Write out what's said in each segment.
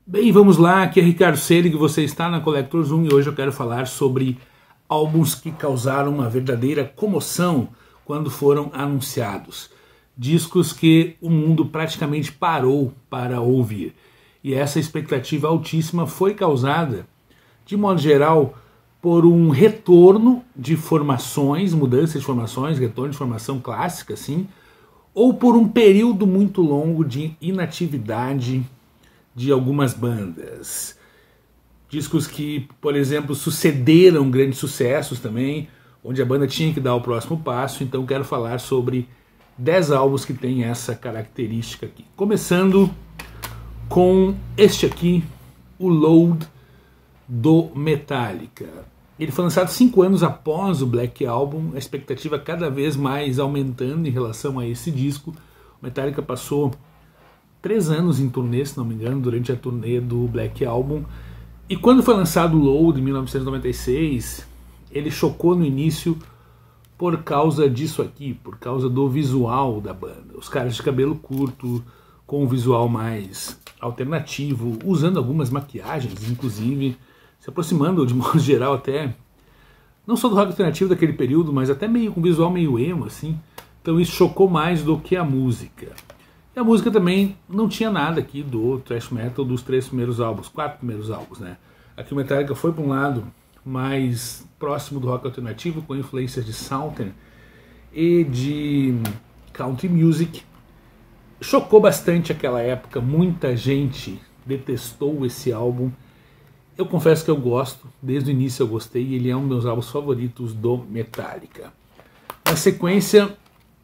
Bem, vamos lá, aqui é Ricardo Selig, você está na Collector Zoom e hoje eu quero falar sobre álbuns que causaram uma verdadeira comoção quando foram anunciados. Discos que o mundo praticamente parou para ouvir. E essa expectativa altíssima foi causada, de modo geral, por um retorno de formações, mudança de formações, retorno de formação clássica, assim, ou por um período muito longo de inatividade de algumas bandas. Discos que, por exemplo, sucederam grandes sucessos também, onde a banda tinha que dar o próximo passo, então quero falar sobre 10 álbuns que têm essa característica aqui. Começando com este aqui, o Load do Metallica. Ele foi lançado 5 anos após o Black Album, a expectativa cada vez mais aumentando em relação a esse disco. O Metallica passou 3 anos em turnê, se não me engano, durante a turnê do Black Album. E quando foi lançado o Load, em 1996, ele chocou no início por causa disso aqui, por causa do visual da banda. Os caras de cabelo curto, com um visual mais alternativo, usando algumas maquiagens, inclusive, se aproximando, de modo geral, até, não só do rock alternativo daquele período, mas até meio com visual meio emo, assim. Então isso chocou mais do que a música. E a música também não tinha nada aqui do thrash metal dos 3 primeiros álbuns, 4 primeiros álbuns, né? Aqui o Metallica foi para um lado mais próximo do rock alternativo, com influências de Southern e de country music. Chocou bastante aquela época, muita gente detestou esse álbum. Eu confesso que eu gosto, desde o início eu gostei, e ele é um dos meus álbuns favoritos do Metallica. Na sequência,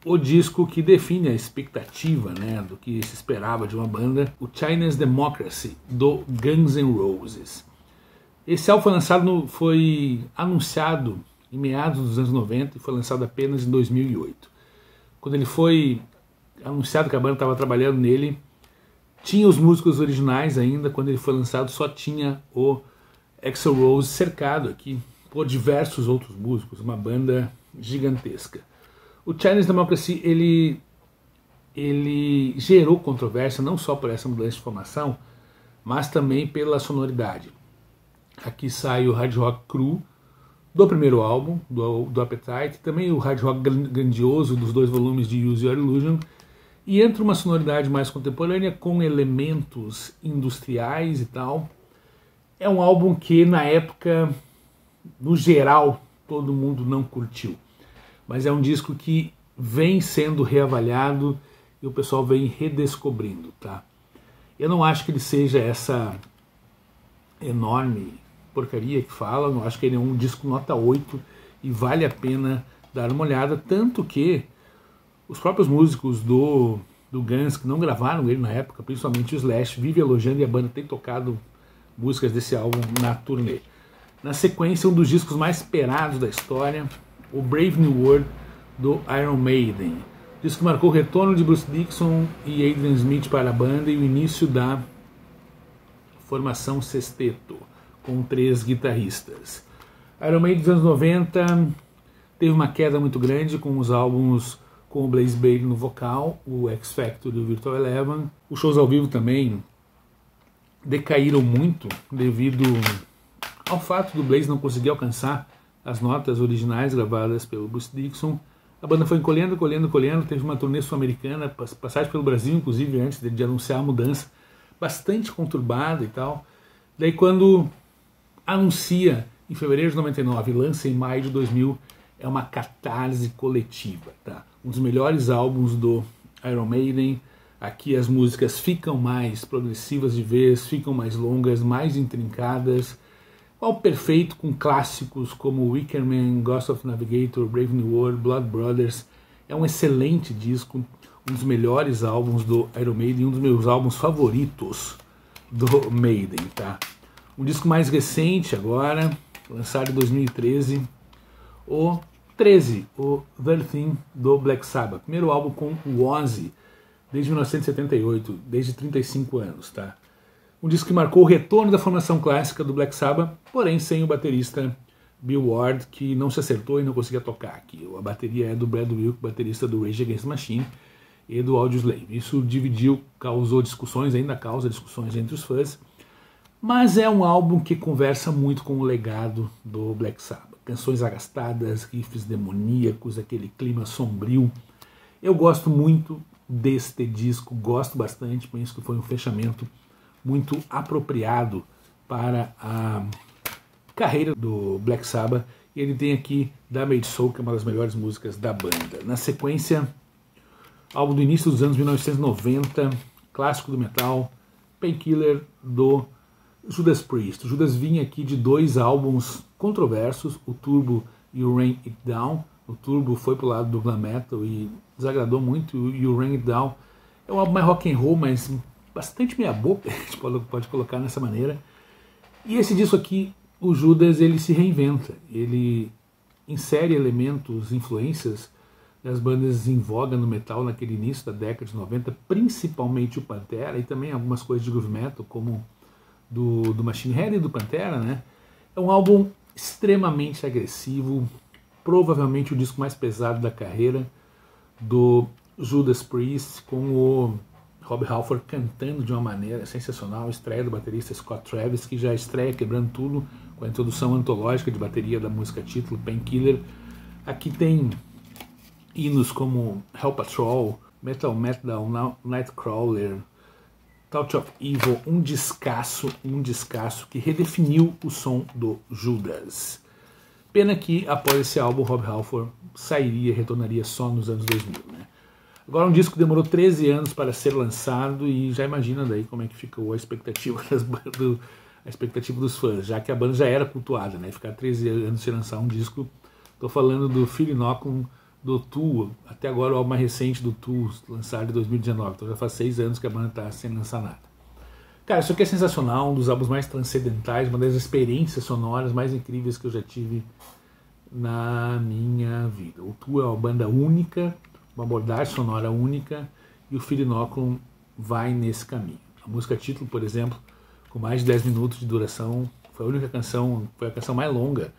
o disco que define a expectativa, né, do que se esperava de uma banda, o Chinese Democracy, do Guns N' Roses. Esse álbum foi anunciado em meados dos anos 90 e foi lançado apenas em 2008. Quando ele foi anunciado que a banda estava trabalhando nele, tinha os músicos originais ainda. Quando ele foi lançado só tinha o Axl Rose cercado aqui por diversos outros músicos, uma banda gigantesca. O Chinese Democracy ele gerou controvérsia não só por essa mudança de formação, mas também pela sonoridade. Aqui sai o hard rock cru do primeiro álbum, do Appetite, também o hard rock grandioso dos 2 volumes de Use Your Illusion, e entra uma sonoridade mais contemporânea com elementos industriais e tal. É um álbum que na época, no geral, todo mundo não curtiu. Mas é um disco que vem sendo reavaliado e o pessoal vem redescobrindo, tá? Eu não acho que ele seja essa enorme porcaria que fala, não acho que ele é um disco nota 8 e vale a pena dar uma olhada, tanto que os próprios músicos do Guns, que não gravaram ele na época, principalmente o Slash, vive elogiando, e a banda tem tocado músicas desse álbum na turnê. Na sequência, um dos discos mais esperados da história, o Brave New World do Iron Maiden. Disco que marcou o retorno de Bruce Dickinson e Adrian Smith para a banda e o início da formação sexteto, com 3 guitarristas. Iron Maiden dos anos 90 teve uma queda muito grande com os álbuns com o Blaze Bayley no vocal, o X Factor e o Virtual Eleven. Os shows ao vivo também decaíram muito devido ao fato do Blaze não conseguir alcançar as notas originais gravadas pelo Bruce Dickinson. A banda foi encolhendo, teve uma turnê sul-americana, passagem pelo Brasil, inclusive, antes de anunciar a mudança, bastante conturbada e tal. Daí quando anuncia em fevereiro de 99 e lança em maio de 2000, é uma catarse coletiva, tá? Um dos melhores álbuns do Iron Maiden. Aqui as músicas ficam mais progressivas de vez, ficam mais longas, mais intrincadas. Ao perfeito com clássicos como Wicker Man, Ghost of Navigator, Brave New World, Blood Brothers. É um excelente disco, um dos melhores álbuns do Iron Maiden, um dos meus álbuns favoritos do Maiden, tá? Um disco mais recente agora, lançado em 2013, o 13, o The Thing do Black Sabbath. Primeiro álbum com o Ozzy desde 1978, desde 35 anos, tá? Um disco que marcou o retorno da formação clássica do Black Sabbath, porém sem o baterista Bill Ward, que não se acertou e não conseguia tocar aqui. A bateria é do Brad Wilk, baterista do Rage Against the Machine e do Audioslave. Isso dividiu, causou discussões, ainda causa discussões entre os fãs. Mas é um álbum que conversa muito com o legado do Black Sabbath. Canções arrastadas, riffs demoníacos, aquele clima sombrio. Eu gosto muito deste disco, gosto bastante, penso que foi um fechamento muito apropriado para a carreira do Black Sabbath. E ele tem aqui Damaged Soul, que é uma das melhores músicas da banda. Na sequência, álbum do início dos anos 1990, clássico do metal, Painkiller do Judas Priest. O Judas vinha aqui de 2 álbuns controversos, o Turbo e o Rain It Down. O Turbo foi pro lado do glam metal e desagradou muito, e o Rain It Down é um álbum mais rock and roll, mas bastante meia boca, a gente pode colocar nessa maneira. E esse disco aqui, o Judas, ele se reinventa, ele insere elementos, influências das bandas em voga no metal naquele início da década de 90, principalmente o Pantera, e também algumas coisas de groove metal, como do Machine Head e do Pantera, né? É um álbum extremamente agressivo, provavelmente o disco mais pesado da carreira do Judas Priest, com o Rob Halford cantando de uma maneira sensacional, estreia do baterista Scott Travis, que já estreia quebrando tudo com a introdução antológica de bateria da música título, Painkiller. Aqui tem hinos como Hell Patrol, Metal Meltdown, Nightcrawler, Touch of Evil, um descasso que redefiniu o som do Judas. Pena que após esse álbum, Rob Halford retornaria só nos anos 2000, né? Agora um disco que demorou 13 anos para ser lançado, e já imagina daí como é que ficou a expectativa dos fãs, já que a banda já era cultuada, né? Ficar 13 anos sem lançar um disco. Estou falando do Phil Inoculum, do Tool, até agora o álbum mais recente do Tool, lançado em 2019, então já faz 6 anos que a banda está sem lançar nada. Cara, isso aqui é sensacional, um dos álbuns mais transcendentais, uma das experiências sonoras mais incríveis que eu já tive na minha vida. O Tool é uma banda única, uma abordagem sonora única, e o Phil Inoculum vai nesse caminho. A música título, por exemplo, com mais de 10 minutos de duração, foi a canção mais longa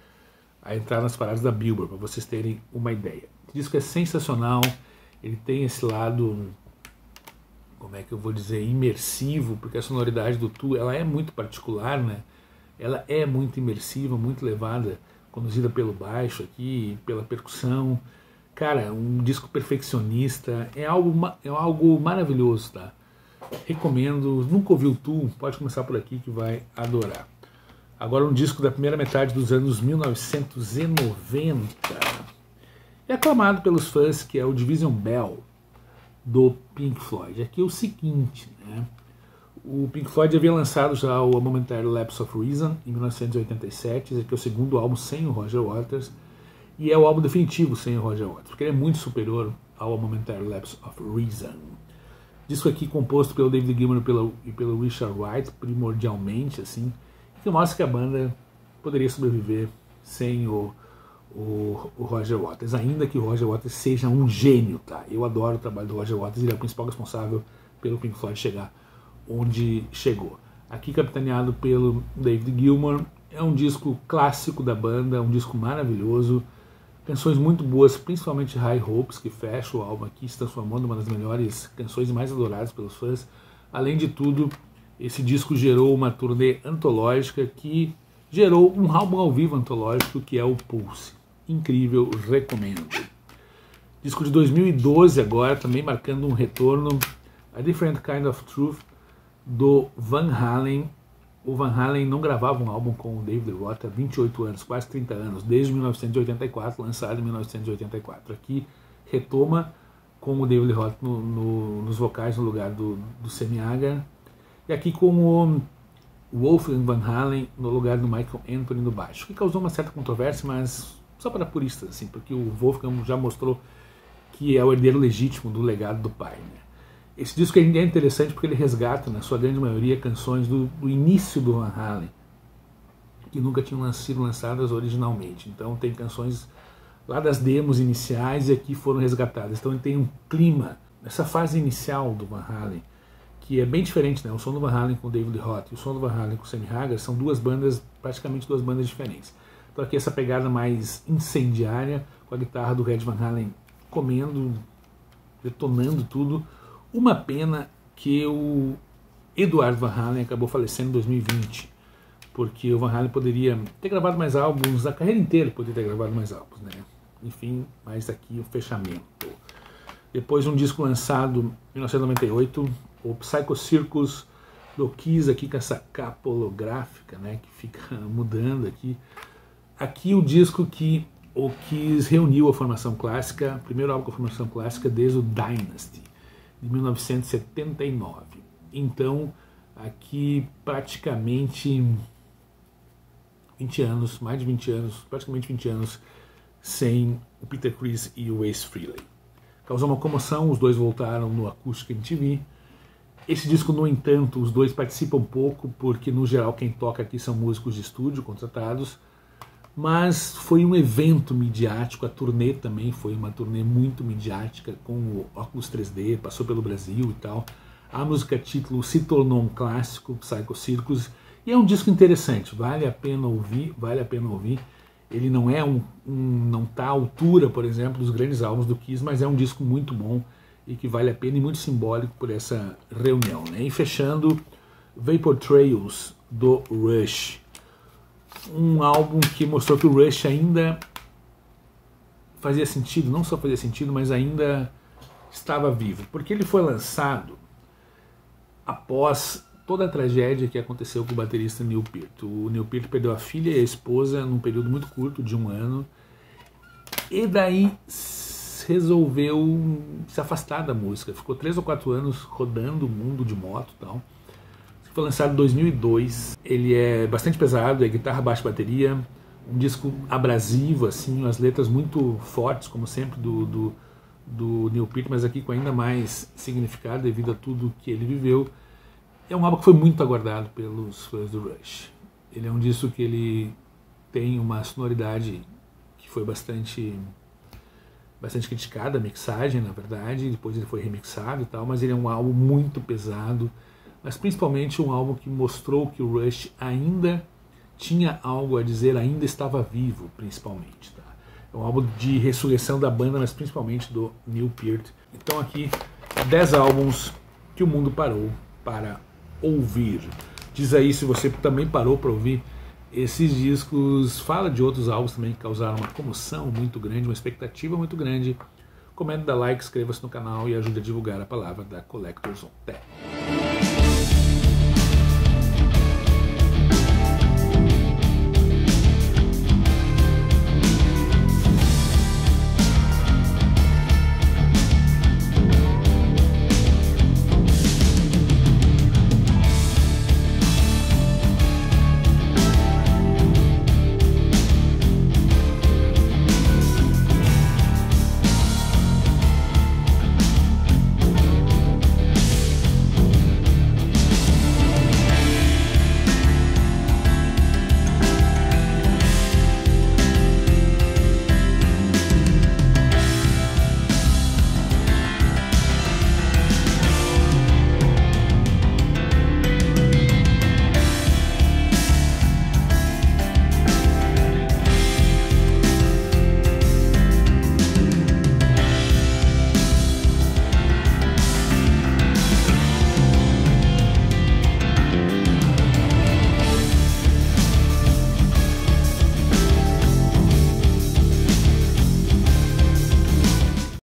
a entrar nas paradas da Billboard, para vocês terem uma ideia. O disco é sensacional, ele tem esse lado, como é que eu vou dizer, imersivo, porque a sonoridade do Tool, ela é muito particular, né? Ela é muito imersiva, muito levada, conduzida pelo baixo aqui, pela percussão. Cara, um disco perfeccionista, é algo maravilhoso, tá? Recomendo, nunca ouviu o Tool, pode começar por aqui que vai adorar. Agora um disco da primeira metade dos anos 1990. É aclamado pelos fãs, que é o Division Bell, do Pink Floyd. Aqui é o seguinte, né? O Pink Floyd havia lançado já o A Momentary Lapse of Reason em 1987, esse aqui é o segundo álbum sem o Roger Waters, e é o álbum definitivo sem o Roger Waters, porque ele é muito superior ao A Momentary Lapse of Reason. Disco aqui composto pelo David Gilmour e pelo Richard Wright, primordialmente, assim, que mostra que a banda poderia sobreviver sem o Roger Waters, ainda que o Roger Waters seja um gênio, tá? Eu adoro o trabalho do Roger Waters, ele é o principal responsável pelo Pink Floyd chegar onde chegou. Aqui capitaneado pelo David Gilmour, é um disco clássico da banda, um disco maravilhoso, canções muito boas, principalmente High Hopes, que fecha o álbum aqui, se transformando em uma das melhores canções mais adoradas pelos fãs. Além de tudo, esse disco gerou uma turnê antológica que gerou um álbum ao vivo antológico, que é o Pulse. Incrível, recomendo. Disco de 2012 agora, também marcando um retorno, A Different Kind of Truth, do Van Halen. O Van Halen não gravava um álbum com o David Roth há 28 anos, quase 30 anos, desde 1984, lançado em 1984. Aqui retoma com o David Roth nos vocais no lugar do Sammy Hagar, e aqui com o Wolfgang Van Halen no lugar do Michael Anthony no baixo, que causou uma certa controvérsia, mas só para puristas, assim, porque o Wolfgang já mostrou que é o herdeiro legítimo do legado do pai, né? Esse disco é interessante porque ele resgata, na sua grande maioria, canções do início do Van Halen, que nunca tinham sido lançadas originalmente. Então tem canções lá das demos iniciais e aqui foram resgatadas. Então ele tem um clima, essa fase inicial do Van Halen, que é bem diferente, né? O som do Van Halen com o David Roth e o som do Van Halen com o Sammy Hagar são praticamente duas bandas diferentes. Então aqui essa pegada mais incendiária, com a guitarra do Red Van Halen comendo, detonando tudo. Uma pena que o Eduard Van Halen acabou falecendo em 2020. porque o Van Halen poderia ter gravado mais álbuns, a carreira inteira poderia ter gravado mais álbuns, né? Enfim, mas aqui o fechamento. Depois um disco lançado em 1998, o Psycho Circus do Kiss, aqui com essa capa holográfica, né, que fica mudando aqui. Aqui o disco que o Kiss reuniu a formação clássica, primeiro álbum com a formação clássica desde o Dynasty, de 1979. Então, aqui praticamente 20 anos, mais de 20 anos, praticamente 20 anos sem o Peter Criss e o Ace Frehley. Causou uma comoção, os dois voltaram no Acoustic MTV. Esse disco, no entanto, os dois participam pouco, porque no geral quem toca aqui são músicos de estúdio contratados, mas foi um evento midiático, a turnê também foi uma turnê muito midiática, com o óculos 3D, passou pelo Brasil e tal. A música título se tornou um clássico, Psycho Circus, e é um disco interessante, vale a pena ouvir, vale a pena ouvir. Ele não é não está à altura, por exemplo, dos grandes álbuns do Kiss, mas é um disco muito bom e que vale a pena e muito simbólico por essa reunião, né? E fechando, Vapor Trails do Rush, um álbum que mostrou que o Rush ainda fazia sentido, não só fazia sentido, mas ainda estava vivo, porque ele foi lançado após toda a tragédia que aconteceu com o baterista Neil Peart. O Neil Peart perdeu a filha e a esposa num período muito curto, de 1 ano, e daí resolveu se afastar da música. Ficou 3 ou 4 anos rodando o mundo de moto e tal. Foi lançado em 2002. Ele é bastante pesado, é guitarra, baixo, bateria. Um disco abrasivo, assim, as letras muito fortes, como sempre, do Neil Peart, mas aqui com ainda mais significado devido a tudo que ele viveu. É um álbum que foi muito aguardado pelos fãs do Rush. Ele é um disco que ele tem uma sonoridade que foi bastante criticada, a mixagem, na verdade, depois ele foi remixado e tal, mas ele é um álbum muito pesado, mas principalmente um álbum que mostrou que o Rush ainda tinha algo a dizer, ainda estava vivo, principalmente. Tá? É um álbum de ressurreição da banda, mas principalmente do Neil Peart. Então aqui, 10 álbuns que o mundo parou para ouvir. Diz aí se você também parou para ouvir esses discos. Fala de outros álbuns também que causaram uma comoção muito grande, uma expectativa muito grande. Comente, dá like, inscreva-se no canal e ajude a divulgar a palavra da Collectors On Tap.